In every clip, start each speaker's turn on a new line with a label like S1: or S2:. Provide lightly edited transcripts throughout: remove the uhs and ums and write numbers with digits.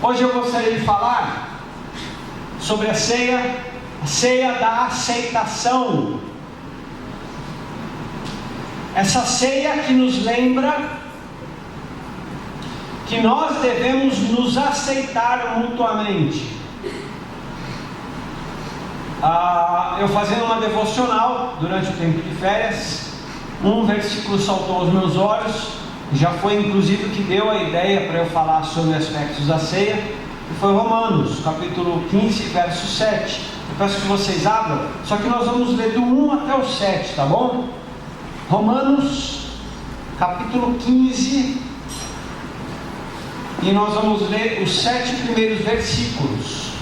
S1: Hoje eu gostaria de falar sobre a ceia da aceitação. Essa ceia que nos lembra que nós devemos nos aceitar mutuamente. Eu fazendo uma devocional durante o tempo de férias, um versículo saltou aos meus olhos, já foi inclusive o que deu a ideia para eu falar sobre aspectos da ceia, que foi Romanos, capítulo 15, verso 7. Eu peço que vocês abram, só que nós vamos ler do 1 até o 7, tá bom? Romanos, capítulo 15, e nós vamos ler os 7 primeiros versículos.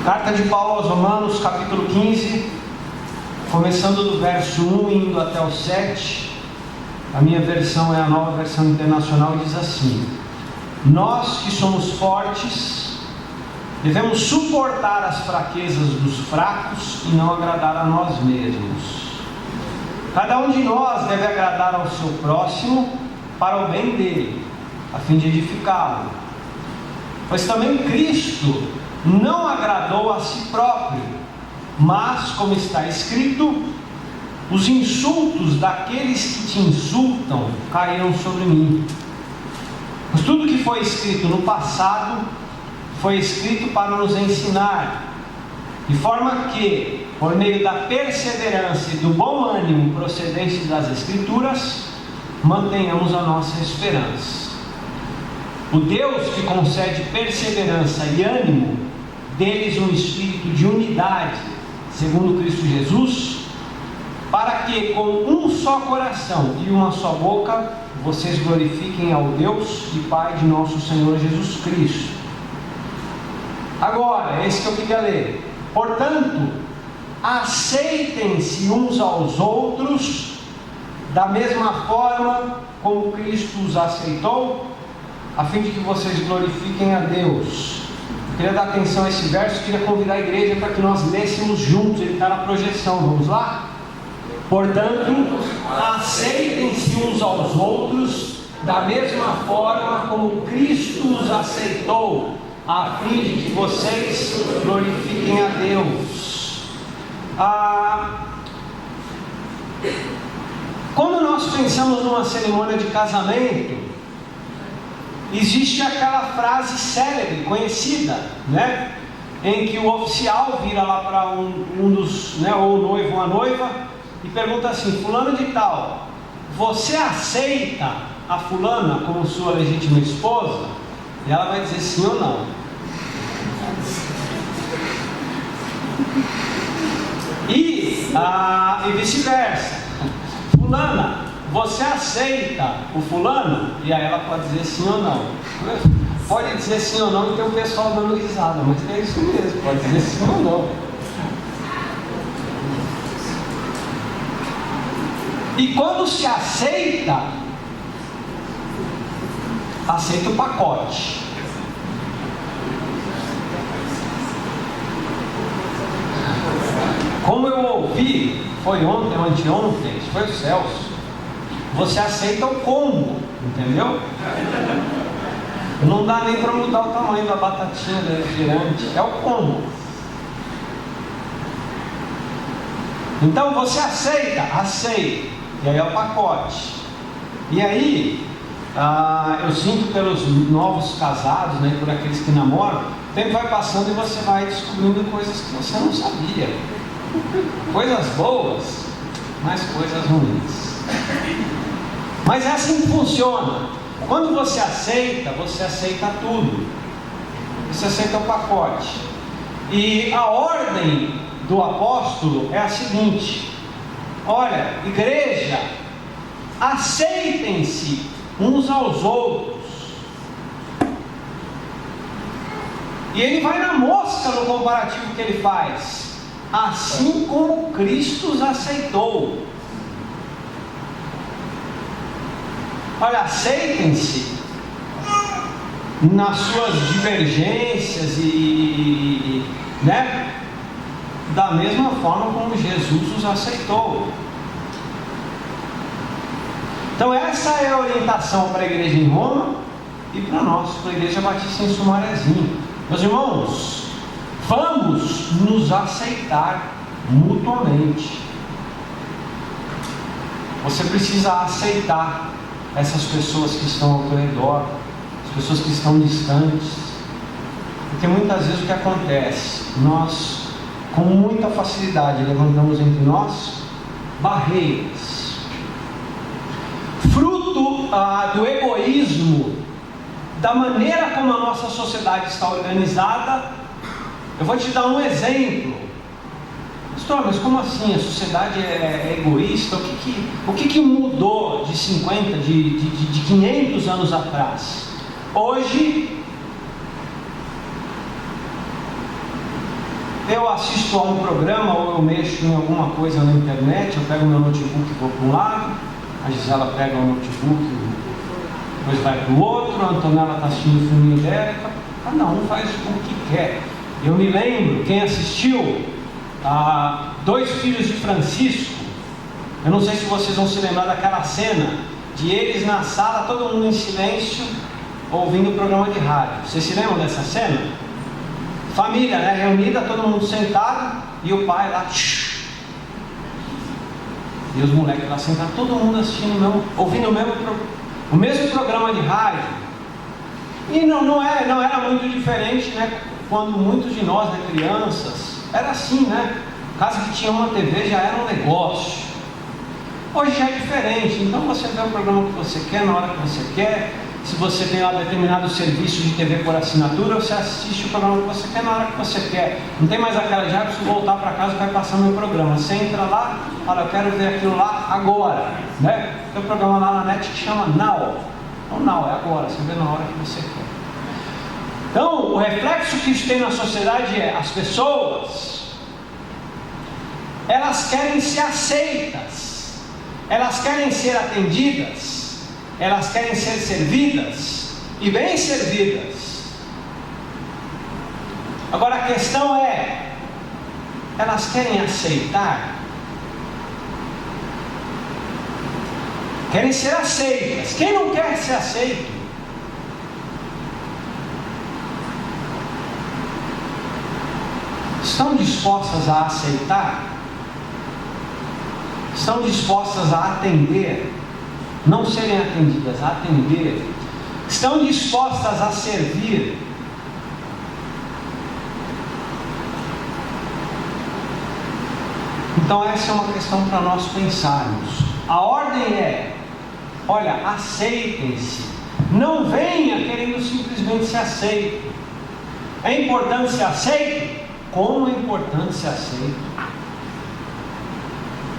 S1: Carta de Paulo aos Romanos, capítulo 15, começando do verso 1 e indo até o 7. A minha versão é a Nova Versão Internacional, diz assim: nós que somos fortes devemos suportar as fraquezas dos fracos e não agradar a nós mesmos. Cada um de nós deve agradar ao seu próximo para o bem dele, a fim de edificá-lo. Pois também Cristo não agradou a si próprio, mas, como está escrito, os insultos daqueles que te insultam caíram sobre mim. Pois tudo que foi escrito no passado foi escrito para nos ensinar, de forma que, por meio da perseverança e do bom ânimo procedentes das Escrituras, mantenhamos a nossa esperança. O Deus que concede perseverança e ânimo, deles um espírito de unidade, segundo Cristo Jesus, para que com um só coração e uma só boca, vocês glorifiquem ao Deus e Pai de nosso Senhor Jesus Cristo. Agora, esse que eu queria ler. Portanto, aceitem-se uns aos outros, da mesma forma como Cristo os aceitou, a fim de que vocês glorifiquem a Deus. Eu queria dar atenção a esse verso, queria convidar a igreja para que nós lêssemos juntos, ele está na projeção, vamos lá? Portanto, aceitem-se uns aos outros, da mesma forma como Cristo os aceitou, a fim de que vocês glorifiquem a Deus. Quando nós pensamos numa cerimônia de casamento, existe aquela frase célebre, conhecida, né? Em que o oficial vira lá para um dos, né, ou o noivo ou a noiva, e pergunta assim: fulano de tal, você aceita a fulana como sua legítima esposa? E ela vai dizer sim ou não. E vice-versa. Fulana, você aceita o fulano? E aí ela pode dizer sim ou não. Pode dizer sim ou não e tem o pessoal dando risada, mas é isso mesmo, pode dizer sim ou não. E quando se aceita, aceita o pacote. Como eu ouvi, foi ontem ou anteontem, foi o Celso, você aceita o combo, entendeu? Não dá nem para mudar o tamanho da batatinha do refrigerante, é o combo. Então você aceita? Aceita. E aí é o pacote. E aí, eu sinto pelos novos casados, né, por aqueles que namoram, o tempo vai passando e você vai descobrindo coisas que você não sabia. Coisas boas, mas coisas ruins. Mas é assim que funciona. Quando você aceita tudo. Você aceita o pacote. E a ordem do apóstolo é a seguinte: olha, igreja, aceitem-se uns aos outros, E ele vai na mosca no comparativo que ele faz. Assim como Cristo os aceitou. Olha, aceitem-se nas suas divergências né? Da mesma forma como Jesus os aceitou. Então essa é a orientação para a igreja em Roma e para nós, para a igreja batista em Sumarezinho. Meus irmãos, vamos nos aceitar mutuamente. Você precisa aceitar essas pessoas que estão ao teu redor, as pessoas que estão distantes, porque muitas vezes o que acontece, nós com muita facilidade levantamos entre nós barreiras, fruto do egoísmo, da maneira como a nossa sociedade está organizada. Eu vou te dar um exemplo. Pastor, mas como assim? A sociedade é egoísta? O que mudou de 50, de 500 anos atrás? Hoje, eu assisto a um programa ou eu mexo em alguma coisa na internet, eu pego meu notebook e vou para um lado, a Gisela pega o notebook, depois vai para o outro, a Antonella está assistindo o filme dela, cada um faz o que quer. Eu me lembro, quem assistiu Dois Filhos de Francisco, eu não sei se vocês vão se lembrar daquela cena de eles na sala, todo mundo em silêncio, ouvindo o programa de rádio. Vocês se lembram dessa cena? Família, né, reunida, todo mundo sentado, e o pai lá, e os moleques lá sentados, todo mundo assistindo, ouvindo o mesmo programa de rádio. E não era muito diferente, né? Quando muitos de nós, né, crianças, era assim, né? Casa que tinha uma TV já era um negócio. Hoje já é diferente. Então você vê o programa que você quer, na hora que você quer. Se você tem um determinado serviço de TV por assinatura, você assiste o programa que você quer na hora que você quer. Não tem mais aquela já, preciso voltar para casa e vai passar meu programa. Você entra lá, fala, eu quero ver aquilo lá agora, né? Tem um programa lá na net que chama Now. Não Now, é agora, você vê na hora que você quer. Então, o reflexo que isso tem na sociedade é, as pessoas, elas querem ser aceitas, elas querem ser atendidas, elas querem ser servidas e bem servidas. Agora a questão é, elas querem aceitar? Querem ser aceitas. Quem não quer ser aceito? Estão dispostas a aceitar? Estão dispostas a atender? Não serem atendidas, a atender? Estão dispostas a servir? Então essa é uma questão para nós pensarmos. A ordem é, olha, aceitem-se. Não venha querendo simplesmente ser aceito. É importante ser aceito? Como é importante ser aceito?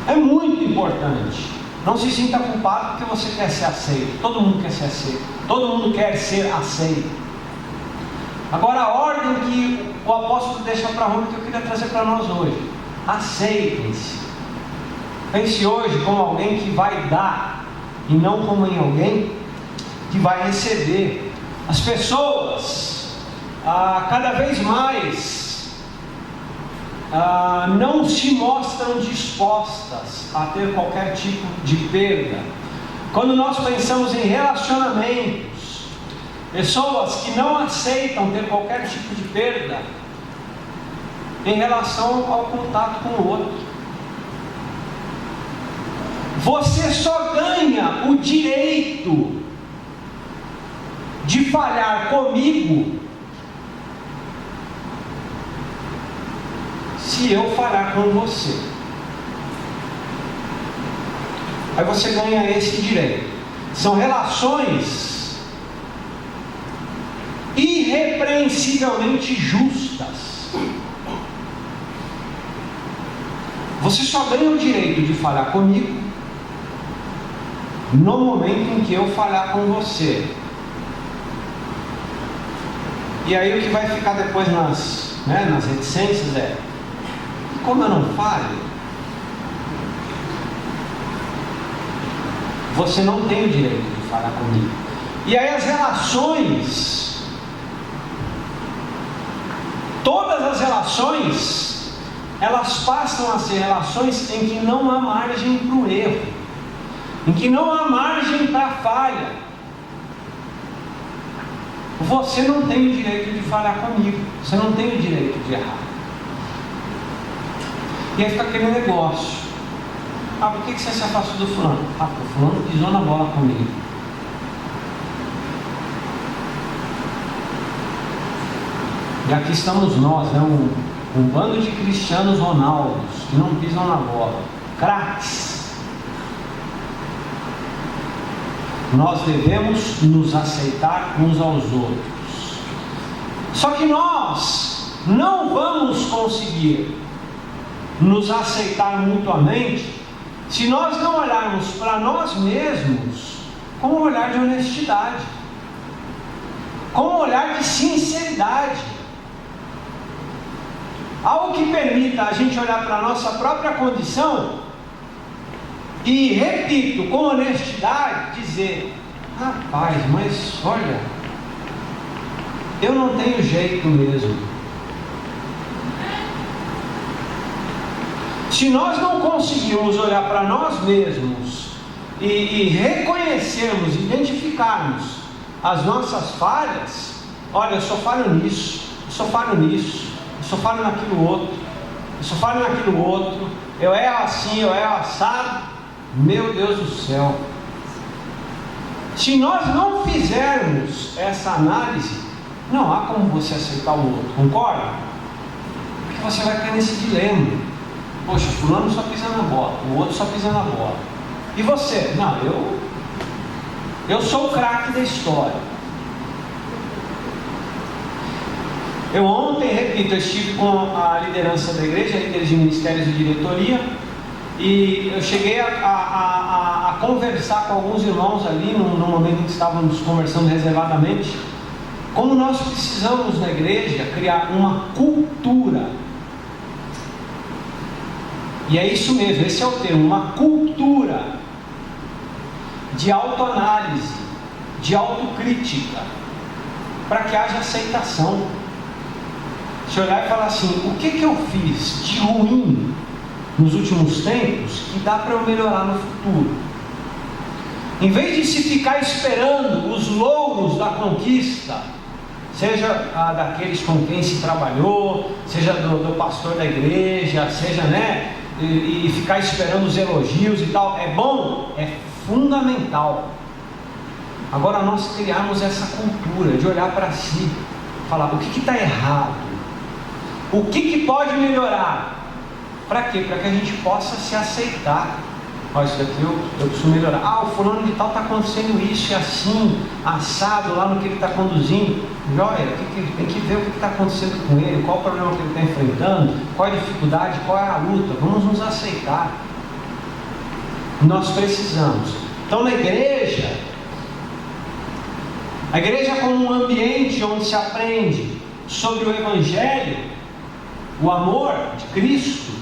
S1: É muito importante. Não se sinta culpado porque você quer ser aceito. Todo mundo quer ser aceito. Todo mundo quer ser aceito. Agora a ordem que o apóstolo deixa para Roma, que eu queria trazer para nós hoje: aceitem-se. Pense hoje como alguém que vai dar, e não como em alguém que vai receber. As pessoas, cada vez mais, não se mostram dispostas a ter qualquer tipo de perda. Quando nós pensamos em relacionamentos, pessoas que não aceitam ter qualquer tipo de perda em relação ao contato com o outro. Você só ganha o direito de falhar comigo se eu falhar com você. Aí você ganha esse direito. São relações irrepreensivelmente justas. Você só ganha o direito de falhar comigo no momento em que eu falhar com você. E aí o que vai ficar depois nas reticências é: como eu não falho, você não tem o direito de falar comigo. E aí as relações, todas as relações, elas passam a ser relações em que não há margem para o erro, em que não há margem para a falha. Você não tem o direito de falar comigo, você não tem o direito de errar. E aí fica aquele negócio: ah, por que você se afastou do fulano? Ah, porque o fulano pisou na bola comigo. E aqui estamos nós, né? Um bando de Cristianos Ronaldos que não pisam na bola, craques. Nós devemos nos aceitar uns aos outros. Só que nós não vamos conseguir nos aceitar mutuamente se nós não olharmos para nós mesmos com um olhar de honestidade, com um olhar de sinceridade, algo que permita a gente olhar para a nossa própria condição e, repito, com honestidade, dizer: rapaz, mas olha, eu não tenho jeito mesmo. Se nós não conseguirmos olhar para nós mesmos e reconhecermos, identificarmos as nossas falhas, olha, eu só falho nisso, eu só falho nisso, eu só falho naquilo outro, eu só falho naquilo outro, eu erro assim, eu erro assado. Meu Deus do céu, se nós não fizermos essa análise, não há como você aceitar o outro, concorda? Porque você vai cair nesse dilema: poxa, fulano só pisa na bola, o outro só pisa na bola, e você? Não, eu sou o craque da história. Eu ontem, repito, eu estive com a liderança da igreja, líderes de ministérios e diretoria, e eu cheguei a conversar com alguns irmãos ali, no momento em que estávamos conversando reservadamente, como nós precisamos na igreja criar uma cultura, e é isso mesmo, esse é o termo, uma cultura de autoanálise, de autocrítica, para que haja aceitação. Se olhar e falar assim: o que eu fiz de ruim nos últimos tempos que dá para eu melhorar no futuro? Em vez de se ficar esperando os louros da conquista, seja daqueles com quem se trabalhou, seja do pastor da igreja, seja, e ficar esperando os elogios e tal, é bom, é fundamental. Agora nós criarmos essa cultura de olhar para si, falar: o que está errado? O que pode melhorar? Para quê? Para que a gente possa se aceitar. Olha, isso daqui eu preciso melhorar. Ah, o fulano de tal está acontecendo isso e assim, assado lá no que ele está conduzindo. Joia, tem que ver o que está acontecendo com ele, qual o problema que ele está enfrentando, qual a dificuldade, qual é a luta. Vamos nos aceitar. Nós precisamos. Então, na igreja, a igreja como um ambiente onde se aprende sobre o Evangelho, o amor de Cristo,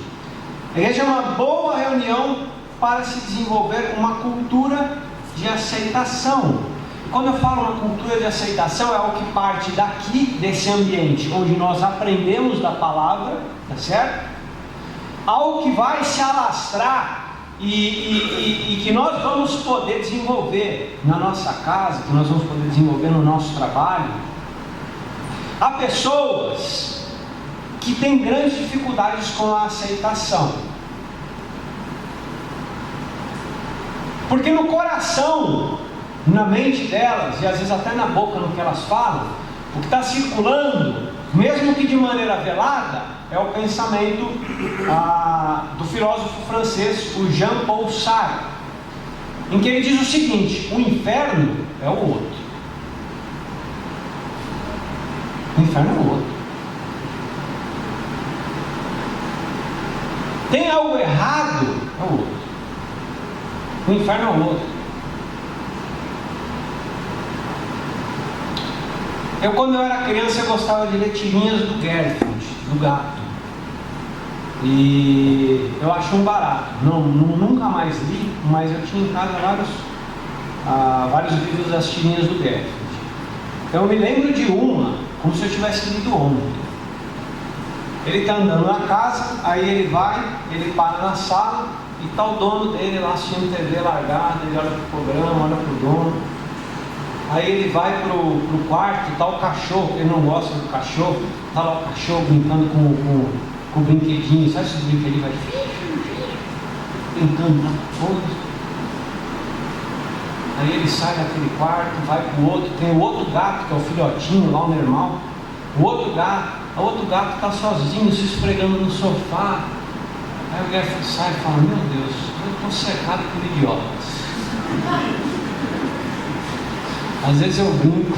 S1: a igreja é uma boa reunião para se desenvolver uma cultura de aceitação. Quando eu falo uma cultura de aceitação, é algo que parte daqui, desse ambiente onde nós aprendemos da palavra, tá certo? Algo que vai se alastrar e que nós vamos poder desenvolver na nossa casa, que nós vamos poder desenvolver no nosso trabalho. Há pessoas que têm grandes dificuldades com a aceitação, porque no coração, na mente delas, e às vezes até na boca no que elas falam, o que está circulando, mesmo que de maneira velada, é o pensamento do filósofo francês, o Jean-Paul Sartre, em que ele diz o seguinte: o inferno é o outro. O inferno é o outro. Tem algo errado, é o outro. O inferno é o outro. Quando eu era criança, eu gostava de ler tirinhas do Garfield, do gato. E eu acho um barato. Nunca mais li, mas eu tinha em casa vários livros das tirinhas do Garfield. Eu me lembro de uma, como se eu tivesse lido ontem. Ele está andando na casa, aí ele para na sala e está o dono dele lá assistindo TV largada, ele olha para o programa, olha para o dono. Aí ele vai pro quarto, está o cachorro, ele não gosta do cachorro, está lá o cachorro brincando com o brinquedinho, sabe esse brinquedinho? Vai brincando na coisa. Aí ele sai daquele quarto, vai pro outro, tem o outro gato, que é o filhotinho lá, o normal. O outro gato está sozinho, se esfregando no sofá. Aí o Garfield sai e fala: meu Deus, eu estou cercado por idiotas. Às vezes eu brinco,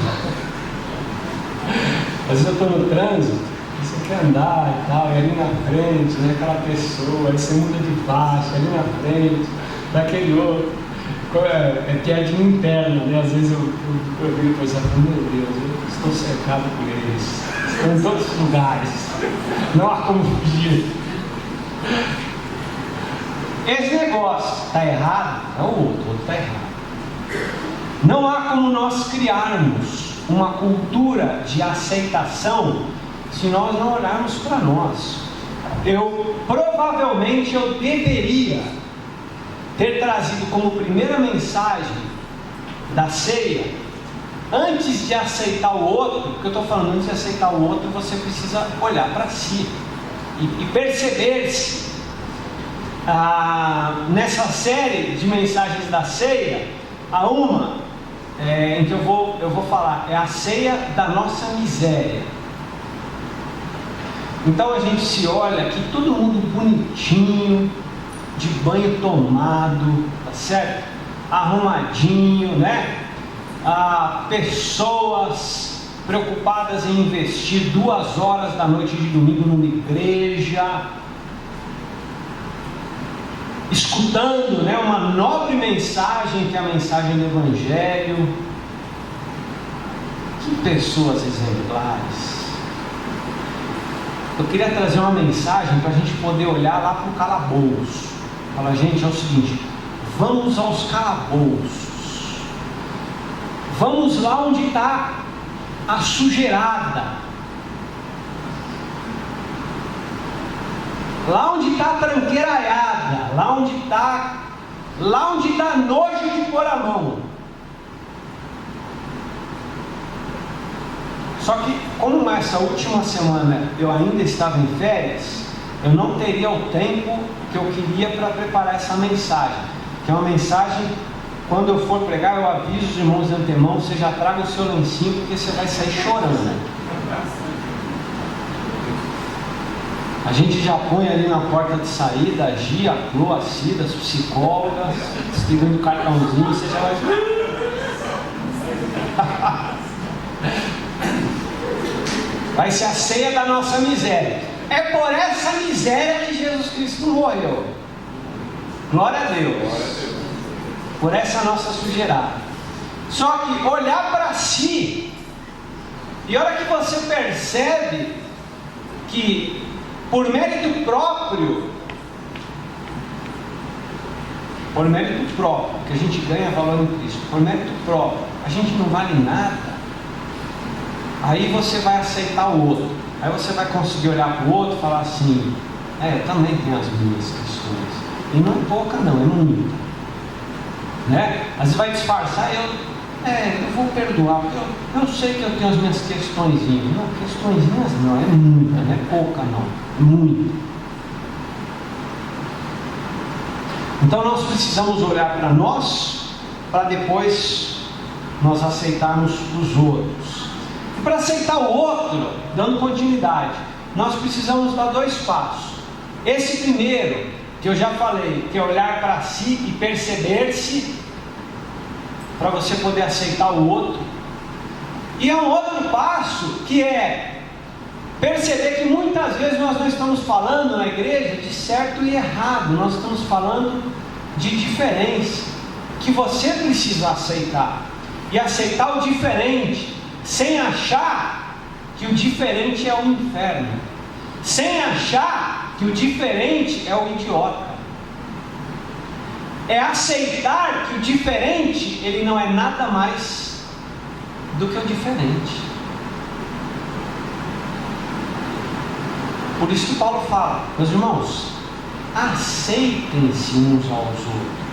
S1: às vezes eu estou no trânsito, você quer andar e tal, e ali na frente, né, aquela pessoa, aí você muda de faixa, ali na frente, daquele outro, é piadinha interna, né? Às vezes eu viro e penso: meu Deus, eu estou cercado por eles, estão em todos os lugares, não há como fugir. Esse negócio está errado, é o outro está errado. Não há como nós criarmos uma cultura de aceitação se nós não olharmos para nós. Provavelmente eu deveria ter trazido como primeira mensagem da ceia, antes de aceitar o outro, porque eu estou falando, antes de aceitar o outro, você precisa olhar para si e perceber-se. Nessa série de mensagens da ceia, há uma em que eu vou falar, é a ceia da nossa miséria. Então a gente se olha aqui, todo mundo bonitinho, de banho tomado, tá certo? Arrumadinho, né? Pessoas preocupadas em investir 2 horas da noite de domingo numa igreja, escutando, né, uma nobre mensagem, que é a mensagem do Evangelho. Que pessoas exemplares. Eu queria trazer uma mensagem para a gente poder olhar lá para o calabouço. Fala: gente, é o seguinte, vamos aos calabouços, vamos lá onde está a sujeirada, lá onde está a tranqueiraiada, lá onde está nojo de pôr a mão. Só que, como essa última semana eu ainda estava em férias, eu não teria o tempo que eu queria para preparar essa mensagem, que é uma mensagem, quando eu for pregar, eu aviso os irmãos de antemão: você já traga o seu lencinho, porque você vai sair chorando. A gente já põe ali na porta de saída a Gia, a Clô, a Cida, as psicólogas, escrevendo cartãozinho, você já vai... Vai ser a ceia da nossa miséria. É por essa miséria que Jesus Cristo morreu. Glória a Deus. Por essa nossa sujeirada. Só que olhar para si, e a hora que você percebe que por mérito próprio, que a gente ganha valor em Cristo, por mérito próprio, a gente não vale nada, aí você vai aceitar o outro, aí você vai conseguir olhar para o outro e falar assim: eu também tenho as minhas questões, e não é pouca não, é muita, né? Às vezes vai disfarçar, eu vou perdoar, porque eu sei que eu tenho as minhas questõezinhas. Não, questõezinhas não, é muita, não é pouca não, é muita. Então nós precisamos olhar para nós, para depois nós aceitarmos os outros. E para aceitar o outro, dando continuidade, nós precisamos dar 2 passos. Esse primeiro, que eu já falei, que é olhar para si e perceber-se, para você poder aceitar o outro. E é um outro passo, que é perceber que muitas vezes nós não estamos falando na igreja de certo e errado, nós estamos falando de diferença, que você precisa aceitar. E aceitar o diferente sem achar que o diferente é o inferno, sem achar que o diferente é o idiota. É aceitar que o diferente, ele não é nada mais do que o diferente. Por isso que Paulo fala, meus irmãos, aceitem-se uns aos outros.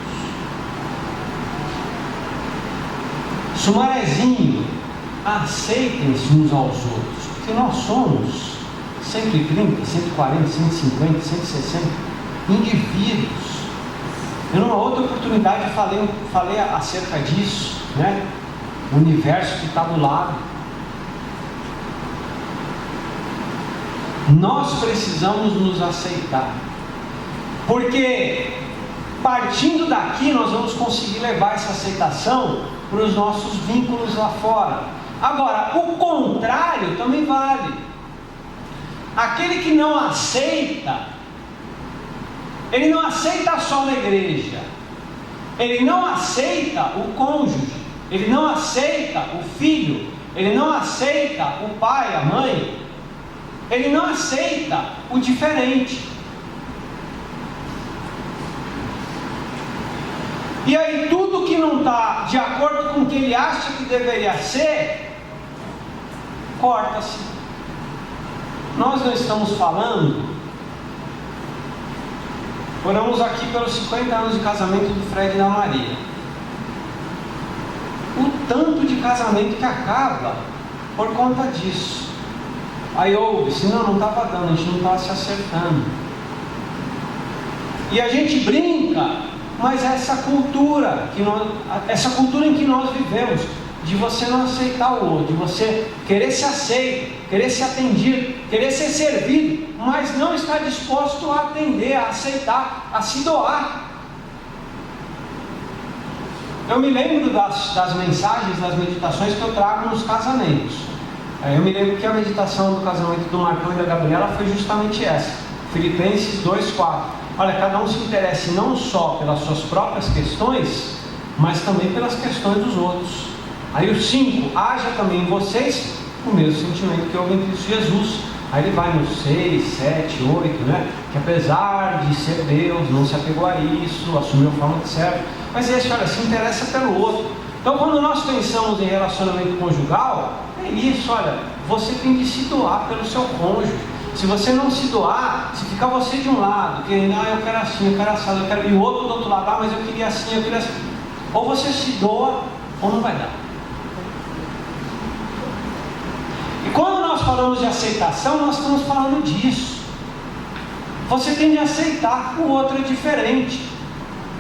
S1: Sumarezinho, aceitem-se uns aos outros, porque nós somos 130, 140, 150, 160 indivíduos. Eu, numa outra oportunidade, falei acerca disso, né? O universo que está do lado. Nós precisamos nos aceitar, porque partindo daqui nós vamos conseguir levar essa aceitação para os nossos vínculos lá fora. Agora, o contrário também vale. Aquele que não aceita, ele não aceita só na igreja, ele não aceita o cônjuge, ele não aceita o filho, ele não aceita o pai, a mãe, ele não aceita o diferente. E aí tudo que não está de acordo com o que ele acha que deveria ser, corta-se. Nós não estamos falando, oramos aqui pelos 50 anos de casamento do Fred e da Maria. O tanto de casamento que acaba por conta disso. Aí ouve, senão não estava dando, a gente não estava se acertando. E a gente brinca, mas é essa cultura em que nós vivemos, de você não aceitar o outro, de você querer ser aceito, querer ser atendido, querer ser servido, mas não estar disposto a atender, a aceitar, a se doar. Eu me lembro das mensagens, das meditações que eu trago nos casamentos. Eu me lembro que a meditação do casamento do Marcão e da Gabriela foi justamente essa, Filipenses 2:4. Olha, cada um se interesse não só pelas suas próprias questões, mas também pelas questões dos outros. Aí o 5, haja também em vocês o mesmo sentimento que houve em Cristo Jesus. Aí ele vai no 6, 7, 8, né? Que apesar de ser Deus, não se apegou a isso, assumiu a forma de servo. Mas esse, olha, se interessa pelo outro. Então quando nós pensamos em relacionamento conjugal, é isso, olha, você tem de se doar pelo seu cônjuge. Se você não se doar, se ficar você de um lado, querendo, eu quero assim, eu quero assado, eu quero, e o outro do outro lado, mas eu queria assim, eu queria assim. Ou você se doa, ou não vai dar. E quando nós falamos de aceitação, nós estamos falando disso. Você tem de aceitar que o outro é diferente.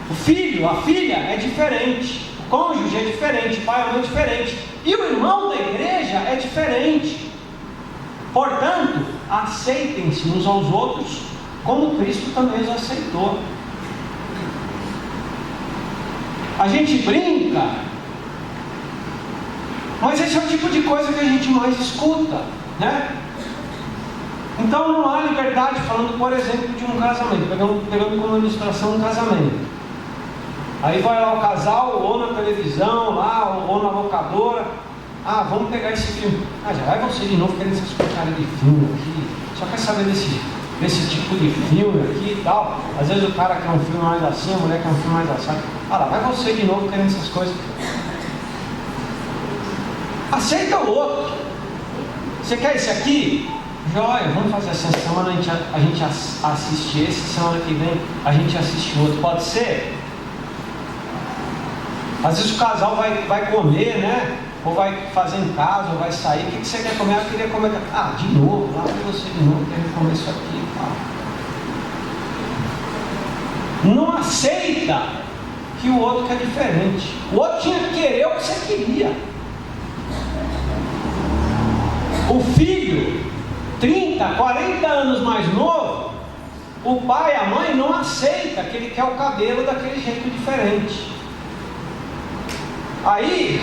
S1: O filho, a filha é diferente. O cônjuge é diferente, o pai e a mãe é diferente. E o irmão da igreja é diferente. Portanto, aceitem-se uns aos outros, como Cristo também os aceitou. A gente brinca, mas esse é o tipo de coisa que a gente mais escuta, né? Então não há liberdade, falando por exemplo de um casamento, pegando como ilustração um casamento. Aí vai lá o casal, ou na televisão, lá, ou na locadora. Vamos pegar esse filme. Já vai você de novo querendo essas porcarias de filme aqui. Só quer saber desse tipo de filme aqui e tal. Às vezes o cara quer um filme mais assim, a mulher quer um filme mais assim. Lá vai você de novo querendo essas coisas. Aceita o outro. Você quer esse aqui? Joia, vamos fazer assim. Essa semana a gente assiste esse, semana que vem a gente assiste outro. Pode ser? Às vezes o casal vai comer, né? Ou vai fazer em casa, ou vai sair. O que você quer comer? Eu queria comer. De novo, lá vai você de novo, querendo comer isso aqui. Não aceita que o outro quer diferente. O outro tinha que querer o que você queria. O filho, 30, 40 anos mais novo, o pai e a mãe não aceita que ele quer o cabelo daquele jeito diferente. Aí,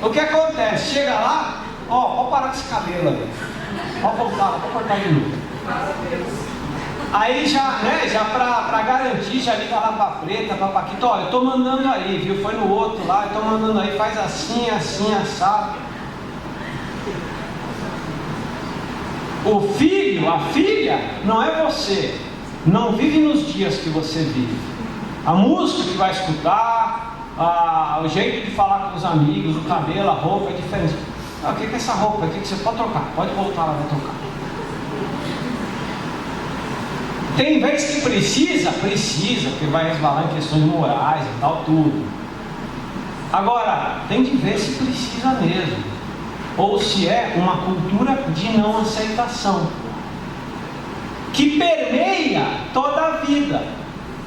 S1: o que acontece? Chega lá, pode parar com esse cabelo ali. Pode voltar, pode cortar de novo. Aí já, né, já para garantir, já liga lá para Preta, para Paquito, olha, eu estou mandando aí, viu? Foi no outro lá, eu estou mandando aí, faz assim, assim, assado. O filho, a filha, não é você, não vive nos dias que você vive. A música que vai escutar, o jeito de falar com os amigos, o cabelo, a roupa é diferente. O que é essa roupa? O que você pode trocar? Pode voltar lá, vai trocar. Tem vez que precisa, porque vai resvalar em questões morais e tal, tudo. Agora, tem de ver se precisa mesmo, ou se é uma cultura de não aceitação, que permeia toda a vida,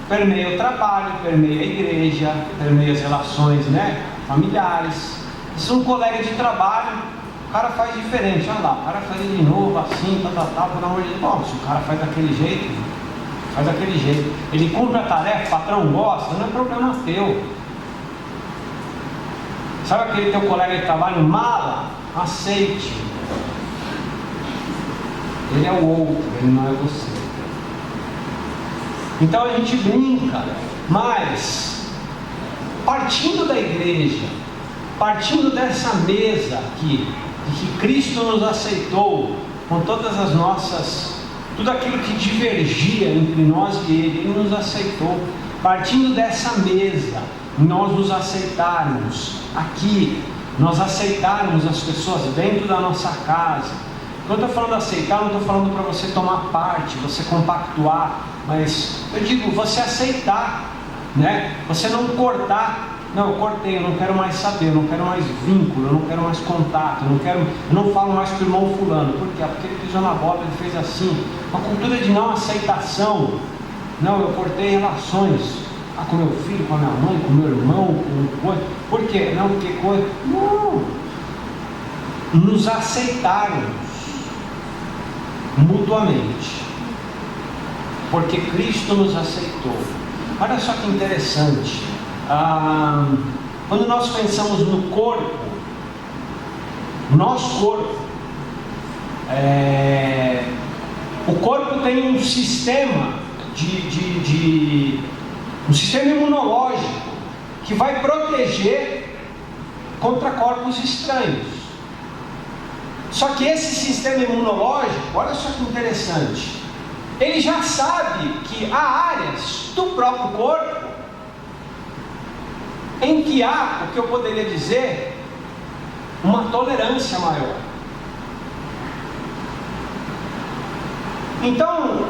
S1: permeia o trabalho, permeia a igreja, permeia as relações, né, familiares. Se um colega de trabalho, o cara faz diferente, olha lá, o cara faz de novo, assim, tal, pelo amor de Deus. Bom, se o cara faz daquele jeito, faz daquele jeito. Ele cumpre a tarefa, o patrão gosta, não é problema teu. Sabe aquele teu colega de trabalho mala? Aceite. Ele é o outro, ele não é você. Então a gente brinca, mas partindo da igreja, partindo dessa mesa aqui, de que Cristo nos aceitou com todas as nossas, tudo aquilo que divergia entre nós e Ele nos aceitou. Partindo dessa mesa, nós nos aceitarmos aqui, nós aceitarmos as pessoas dentro da nossa casa. Quando eu estou falando aceitar, não estou falando para você tomar parte, você compactuar, mas eu digo você aceitar, né? Você não cortar. Não, eu cortei, eu não quero mais saber, eu não quero mais vínculo, eu não quero mais contato, eu não falo mais com o irmão fulano. Por quê? Porque ele pisou na bola, ele fez assim. Uma cultura de não aceitação. Não, eu cortei relações. Com meu filho, com a minha mãe, com meu irmão, com coisa. Por quê? Não, porque coisa. Não. Nos aceitarmos mutuamente. Porque Cristo nos aceitou. Olha só que interessante. Quando nós pensamos no corpo, nosso corpo, o corpo tem um sistema um sistema imunológico que vai proteger contra corpos estranhos. Só que esse sistema imunológico, olha só que interessante, ele já sabe que há áreas do próprio corpo em que há, o que eu poderia dizer, uma tolerância maior. Então,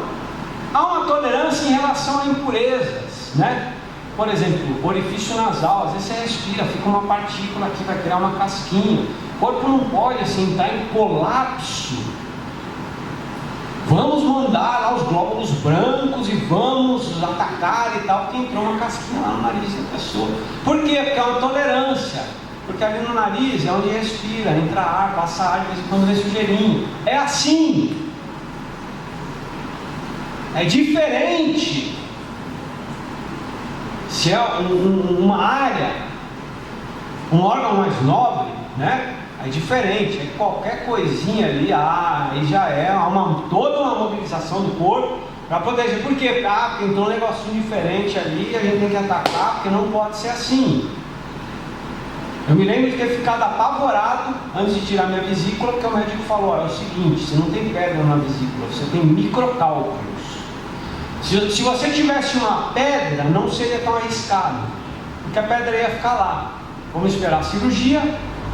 S1: há uma tolerância em relação a impurezas, né? Por exemplo, orifício nasal, às vezes você respira, fica uma partícula aqui, vai criar uma casquinha. O corpo não pode assim estar em colapso. Vamos mandar lá os glóbulos brancos e vamos atacar e tal, porque entrou uma casquinha lá no nariz da pessoa. Por quê? Porque é uma tolerância. Porque ali no nariz é onde respira, entra ar, passa ar, de vez em quando vem sujeirinho. É assim. É diferente. Se é uma área, um órgão mais nobre, né? É diferente, é qualquer coisinha ali, aí já é toda uma mobilização do corpo para proteger. Por quê? Porque entrou um negocinho diferente ali e a gente tem que atacar, porque não pode ser assim. Eu me lembro de ter ficado apavorado antes de tirar minha vesícula, porque o médico falou: é o seguinte, você não tem pedra na vesícula, você tem microcálculos. Se você tivesse uma pedra, não seria tão arriscado, porque a pedra ia ficar lá. Vamos esperar a cirurgia.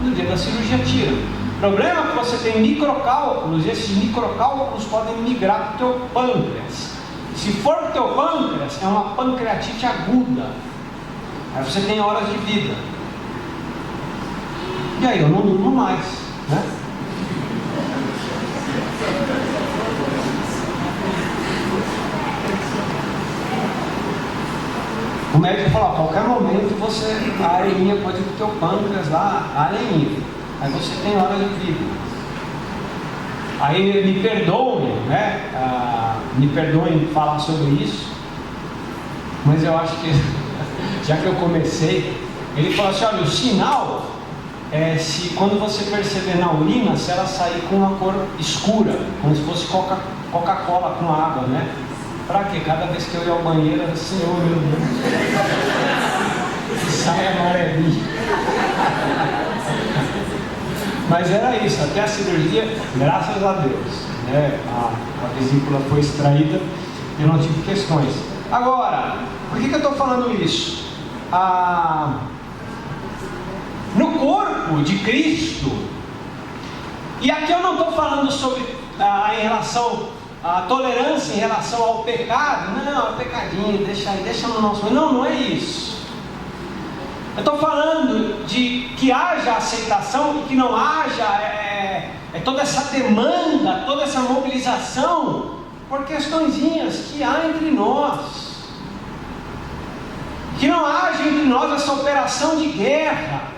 S1: No dia da cirurgia tira. O problema é que você tem microcálculos, e esses microcálculos podem migrar para o teu pâncreas. Se for para o teu pâncreas, é uma pancreatite aguda. Aí você tem horas de vida. E aí eu não durmo mais, né? O médico falou: a qualquer momento a areinha pode ir para o teu pâncreas lá, a areinha. Aí você tem hora de vida. Aí me perdoem, né? Me perdoem falar sobre isso, mas eu acho que, já que eu comecei, ele falou assim: olha, o sinal é se quando você perceber na urina, se ela sair com uma cor escura, como se fosse Coca-Cola com água, né? Pra quê? Cada vez que eu ia ao banheiro, era Senhor, meu Deus, que saia amarelinha. Mas era isso, até a cirurgia, graças a Deus, né? A vesícula foi extraída e eu não tive questões. Agora, por que eu estou falando isso? No corpo de Cristo, e aqui eu não estou falando sobre em relação à tolerância em relação ao pecado, não, é pecadinho, deixa aí, deixa no nosso. Não é isso. Eu estou falando de que haja aceitação e que não haja toda essa demanda, toda essa mobilização por questõezinhas que há entre nós. Que não haja entre nós essa operação de guerra.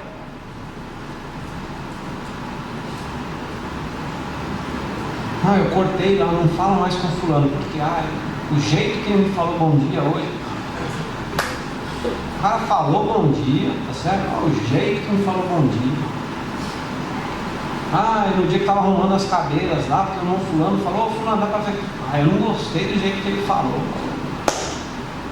S1: Eu cortei lá, não falo mais com fulano, porque o jeito que ele me falou bom dia hoje, o cara falou bom dia, tá certo? O jeito que me falou bom dia. No dia que estava arrumando as cadeiras lá, porque o irmão fulano falou, fulano, dá pra ver. Eu não gostei do jeito que ele falou.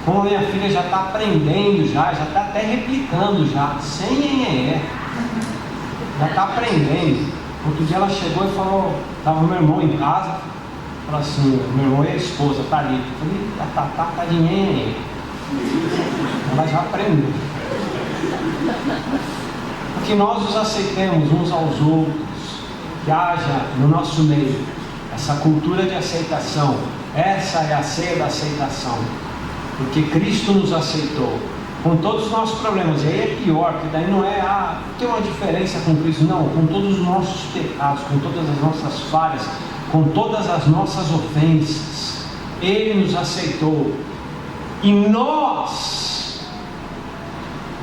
S1: Como a minha filha já está aprendendo, já está até replicando já, sem nhenhenhé. Já está aprendendo. Outro dia ela chegou e falou, estava meu irmão em casa, falou assim, meu irmão e a esposa, tá ali. Eu falei, tá de nhenhenhé. Ela já aprendeu. Que nós nos aceitemos uns aos outros, que haja no nosso meio essa cultura de aceitação. Essa é a ceia da aceitação, porque Cristo nos aceitou com todos os nossos problemas. E aí é pior, porque daí não é tem uma diferença com Cristo, não, com todos os nossos pecados, com todas as nossas falhas, com todas as nossas ofensas. Ele nos aceitou. E nós,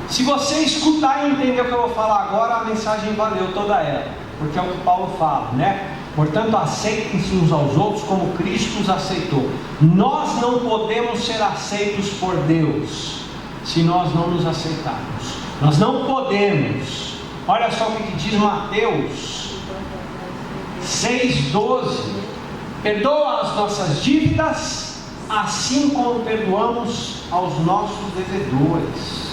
S1: se você escutar e entender o que eu vou falar agora, a mensagem valeu toda ela, porque é o que Paulo fala, né? Portanto, aceitem-se uns aos outros como Cristo os aceitou. Nós não podemos ser aceitos por Deus se nós não nos aceitarmos. Nós não podemos. Olha só o que diz Mateus 6,12: perdoa as nossas dívidas, assim como perdoamos aos nossos devedores.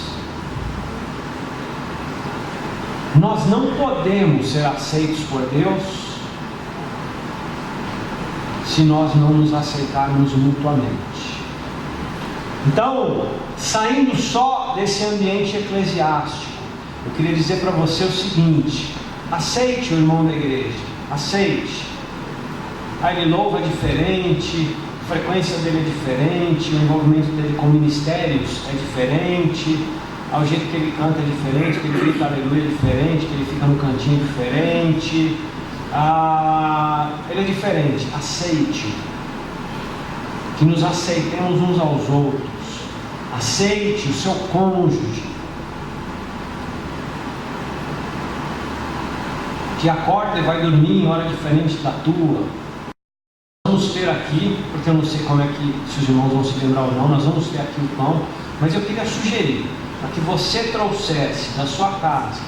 S1: Nós não podemos ser aceitos por Deus se nós não nos aceitarmos mutuamente. Então, saindo só desse ambiente eclesiástico, eu queria dizer para você o seguinte: aceite o irmão da igreja, aceite. Ele louva diferente, a frequência dele é diferente, o envolvimento dele com ministérios é diferente, o jeito que ele canta é diferente, que ele grita aleluia é diferente, que ele fica no cantinho é diferente. Ele é diferente. Aceite, que nos aceitemos uns aos outros. Aceite o seu cônjuge, que acorda e vai dormir em hora diferente da tua. Vamos ter aqui, porque eu não sei como é que, se os irmãos vão se lembrar ou não, nós vamos ter aqui o pão, mas eu queria sugerir para que você trouxesse da sua casa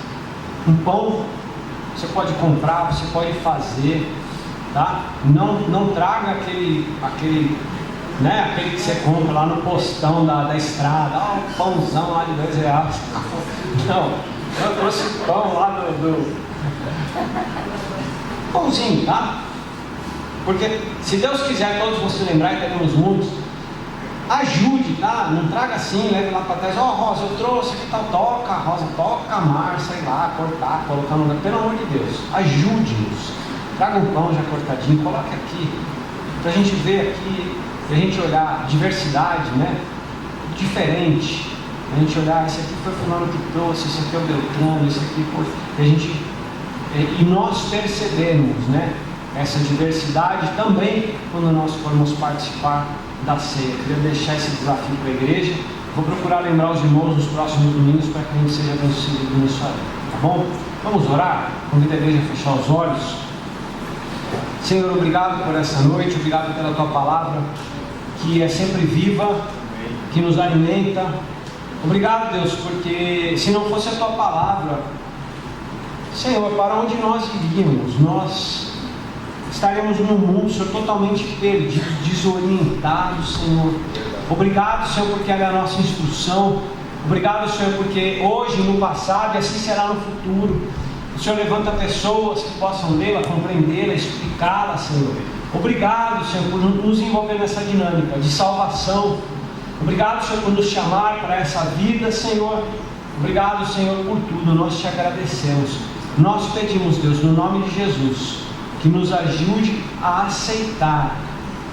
S1: um pão. Você pode comprar, você pode fazer, tá? Não traga aquele que você compra lá no postão da estrada, um pãozão lá de R$2. Não, eu trouxe pão lá do pãozinho, tá? Porque se Deus quiser, todos vão se lembrar e teremos muitos. Ajude, tá? Não traga assim, leve lá para trás. Rosa, eu trouxe aqui, tal, toca a Rosa, toca a Mar, sei lá, cortar, colocar no lugar. Pelo amor de Deus, ajude-nos. Traga um pão já cortadinho, coloque aqui, para a gente ver aqui, para a gente olhar diversidade, né? Diferente. A gente olhar, esse aqui foi o fulano que trouxe, esse aqui é o Beltrano, esse aqui foi. E nós percebemos, né? Essa diversidade também quando nós formos participar da ceia. Eu queria deixar esse desafio para a igreja. Vou procurar lembrar os irmãos nos próximos domingos para que a gente seja bem sucedido nisso aí, tá bom? Vamos orar? Convido a igreja a fechar os olhos. Senhor, obrigado por essa noite, obrigado pela tua palavra, que é sempre viva, que nos alimenta. Obrigado, Deus, porque se não fosse a tua palavra, Senhor, para onde nós iríamos? Nós estaremos num mundo, Senhor, totalmente perdido, desorientado, Senhor. Obrigado, Senhor, porque ela é a nossa instrução. Obrigado, Senhor, porque hoje, no passado, e assim será no futuro, o Senhor levanta pessoas que possam lê-la, compreendê-la, explicá-la, Senhor. Obrigado, Senhor, por nos envolver nessa dinâmica de salvação. Obrigado, Senhor, por nos chamar para essa vida, Senhor. Obrigado, Senhor, por tudo. Nós te agradecemos. Nós pedimos, Deus, no nome de Jesus, que nos ajude a aceitar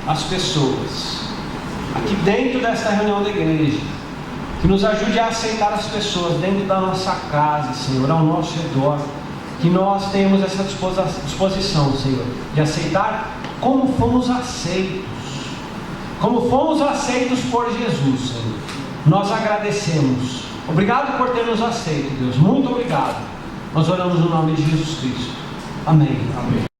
S1: as pessoas aqui dentro desta reunião da igreja. Que nos ajude a aceitar as pessoas dentro da nossa casa, Senhor, ao nosso redor. Que nós tenhamos essa disposição, Senhor, de aceitar como fomos aceitos. Como fomos aceitos por Jesus, Senhor. Nós agradecemos. Obrigado por ter nos aceito, Deus. Muito obrigado. Nós oramos no nome de Jesus Cristo. Amém. Amém.